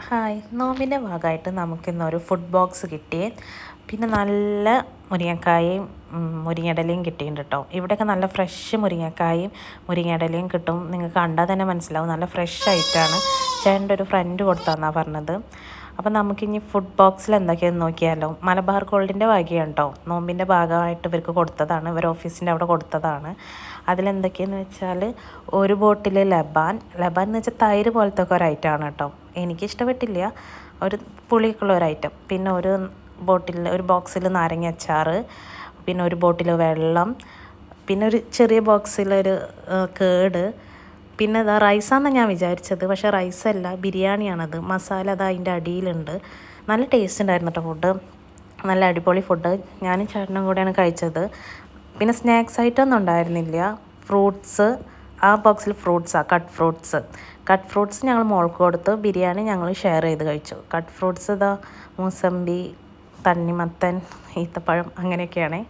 Hi, നോമ്പിൻ്റെ ഭാഗമായിട്ട് നമുക്കിന്നൊരു ഫുഡ് ബോക്സ് കിട്ടിയേ. പിന്നെ നല്ല മുരിങ്ങക്കായും മുരിങ്ങയിടലയും കിട്ടിയിട്ടുണ്ട് കേട്ടോ. ഇവിടെയൊക്കെ നല്ല ഫ്രഷ് മുരിങ്ങക്കായും മുരിങ്ങയിടലയും കിട്ടും. നിങ്ങൾക്ക് കണ്ടാൽ തന്നെ മനസ്സിലാവും, നല്ല ഫ്രഷ് ആയിട്ടാണ്. ചേട്ടൻ്റെ ഒരു ഫ്രണ്ട് കൊടുത്തതെന്നാണ് പറഞ്ഞത്. അപ്പം നമുക്കിനി ഫുഡ് ബോക്സിൽ എന്തൊക്കെയാണെന്ന് നോക്കിയാലോ. മലബാർ ഗോൾഡിൻ്റെ വകയാണ് കേട്ടോ. നോമ്പിൻ്റെ ഭാഗമായിട്ട് ഇവർക്ക് കൊടുത്തതാണ്, ഇവർ ഓഫീസിൻ്റെ അവിടെ കൊടുത്തതാണ്. അതിലെന്തൊക്കെയാണെന്ന് വെച്ചാൽ ഒരു ബോട്ടിൽ ലബാൻ എന്ന് വെച്ചാൽ തൈര് പോലത്തെ ഒക്കെ ഒരു ഐറ്റമാണ് കേട്ടോ. എനിക്കിഷ്ടപ്പെട്ടില്ല, ഒരു പുളിയൊക്കെയുള്ള ഒരു ഐറ്റം. പിന്നെ ഒരു ബോക്സിൽ നാരങ്ങ അച്ചാർ, പിന്നെ ഒരു ബോട്ടിൽ വെള്ളം, പിന്നെ ഒരു ചെറിയ ബോക്സിലൊരു കേട്. പിന്നെ ഇതാ റൈസാണെന്നാണ് ഞാൻ വിചാരിച്ചത്, പക്ഷേ റൈസല്ല, ബിരിയാണിയാണത്. മസാല അതാ അതിൻ്റെ അടിയിലുണ്ട്. നല്ല ടേസ്റ്റ് ഉണ്ടായിരുന്നു കേട്ടോ ഫുഡ്, നല്ല അടിപൊളി ഫുഡ്. ഞാനും ചേട്ടനും കൂടെയാണ് കഴിച്ചത്. പിന്നെ സ്നാക്സ് ഐറ്റം ഒന്നും ഉണ്ടായിരുന്നില്ല. ഫ്രൂട്ട്സ്, ആ ബോക്സിൽ ഫ്രൂട്ട്സാണ്, കട്ട് ഫ്രൂട്ട്സ് ഞങ്ങൾ മോൾക്ക് കൊടുത്തു. ബിരിയാണി ഞങ്ങൾ ഷെയർ ചെയ്ത് കഴിച്ചു. കട്ട് ഫ്രൂട്ട്സ് ഇതാ മൂസമ്പി, തണ്ണിമത്തൻ, ഈത്തപ്പഴം അങ്ങനെയൊക്കെയാണേ.